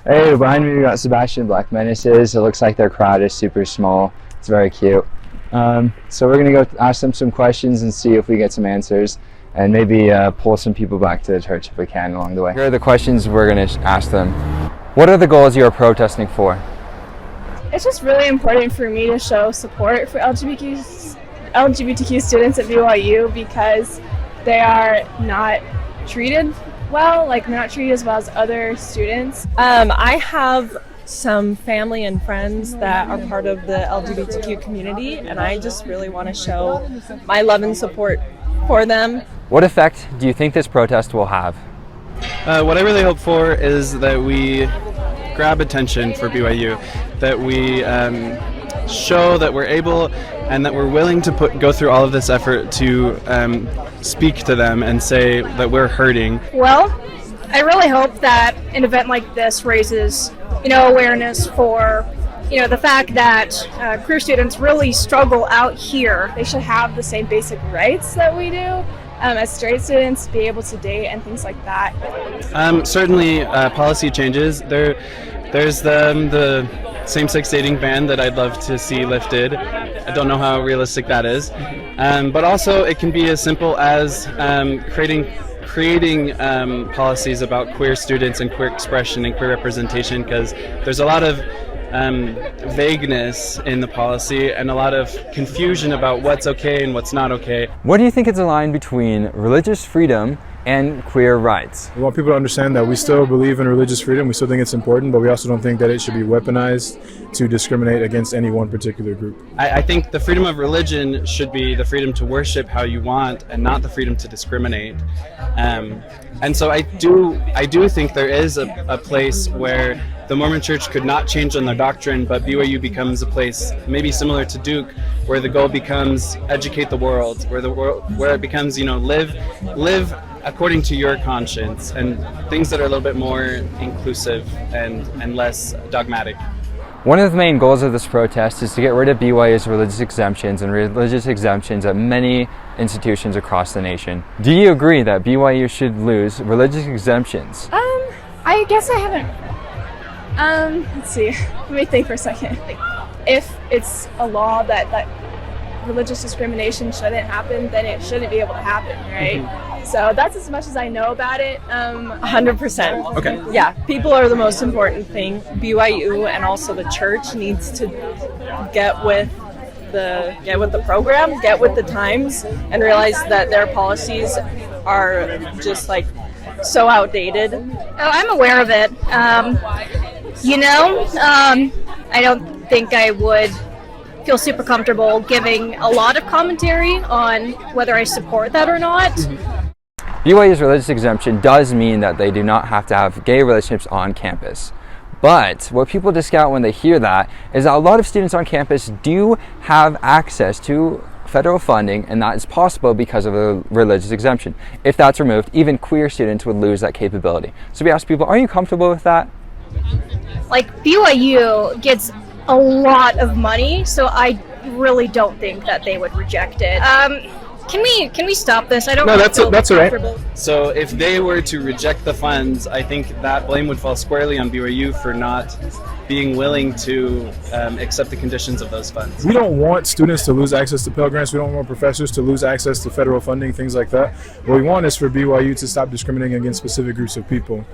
Hey, behind me we got Sebastian Black Menaces. It looks like their crowd is super small. It's very cute. So we're gonna go ask them some questions and see if we get some answers, and maybe pull some people back to the church if we can along the way. Here are the questions we're gonna ask them. What are the goals you're protesting for? It's just really important for me to show support for LGBTQ students at BYU because they are not treated well, like they're not treated as well as other students. I have some family and friends that are part of the LGBTQ community, and I just really want to show my love and support for them. What effect do you think this protest will have? What I really hope for is that we grab attention for BYU, that we show that we're able and that we're willing to go through all of this effort to speak to them and say that we're hurting. Well, I really hope that an event like this raises, awareness for, the fact that queer students really struggle out here. They should have the same basic rights that we do as straight students, be able to date and things like that. Certainly policy changes. There's the same-sex dating ban that I'd love to see lifted. I don't know how realistic that is. But also it can be as simple as creating policies about queer students and queer expression and queer representation, because there's a lot of vagueness in the policy and a lot of confusion about what's okay and what's not okay. What do you think is the line between religious freedom and queer rights? We want people to understand that we still believe in religious freedom. We still think it's important, but we also don't think that it should be weaponized to discriminate against any one particular group. I think the freedom of religion should be the freedom to worship how you want and not the freedom to discriminate. And so I do think there is a place where the Mormon Church could not change on their doctrine, but BYU becomes a place maybe similar to Duke, where the goal becomes educate the world, where it becomes live according to your conscience, and things that are a little bit more inclusive and less dogmatic. One of the main goals of this protest is to get rid of BYU's religious exemptions and religious exemptions at many institutions across the nation. Do you agree that BYU should lose religious exemptions? I guess I haven't. Let's see. Let me think for a second. If it's a law that religious discrimination shouldn't happen, then it shouldn't be able to happen, right? Mm-hmm. So that's as much as I know about it. 100%. Okay. Yeah, people are the most important thing. BYU and also the church needs to get with the program, get with the times, and realize that their policies are just so outdated. Oh, I'm aware of it. I don't think I would feel super comfortable giving a lot of commentary on whether I support that or not. BYU's religious exemption does mean that they do not have to have gay relationships on campus. But what people discount when they hear that is that a lot of students on campus do have access to federal funding, and that is possible because of a religious exemption. If that's removed, even queer students would lose that capability. So we asked people, are you comfortable with that? BYU gets a lot of money, so I really don't think that they would reject it. Can we stop this? I don't. No, that's all right. So if they were to reject the funds, I think that blame would fall squarely on BYU for not being willing to accept the conditions of those funds. We don't want students to lose access to Pell Grants. We don't want professors to lose access to federal funding, things like that. What we want is for BYU to stop discriminating against specific groups of people.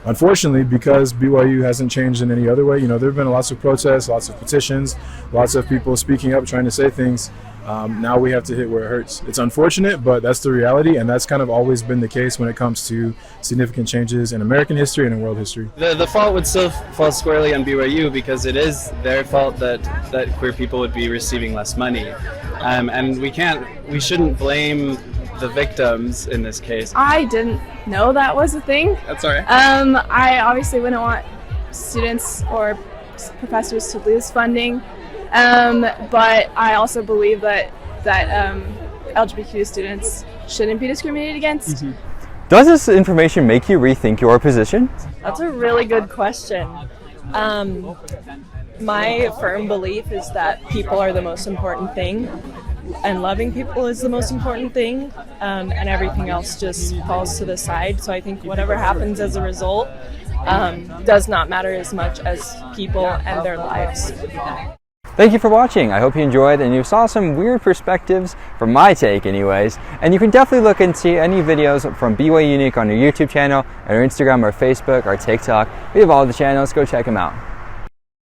Unfortunately, because BYU hasn't changed in any other way, there have been lots of protests, lots of petitions, lots of people speaking up, trying to say things. Now we have to hit where it hurts. It's unfortunate, but that's the reality, and that's kind of always been the case when it comes to significant changes in American history and in world history. The fault would still fall squarely on BYU because it is their fault that queer people would be receiving less money. And we shouldn't blame the victims in this case. I didn't know that was a thing. That's all right. I obviously wouldn't want students or professors to lose funding, but I also believe that LGBTQ students shouldn't be discriminated against. Mm-hmm. Does this information make you rethink your position? That's a really good question. My firm belief is that people are the most important thing, and loving people is the most important thing, and everything else just falls to the side. So I think whatever happens as a result, does not matter as much as people and their lives. Thank you for watching. I hope you enjoyed and you saw some weird perspectives from my take anyways. And you can definitely look and see any videos from BYU Unique on our YouTube channel, our Instagram, our Facebook, our TikTok. We have all the channels. Go check them out.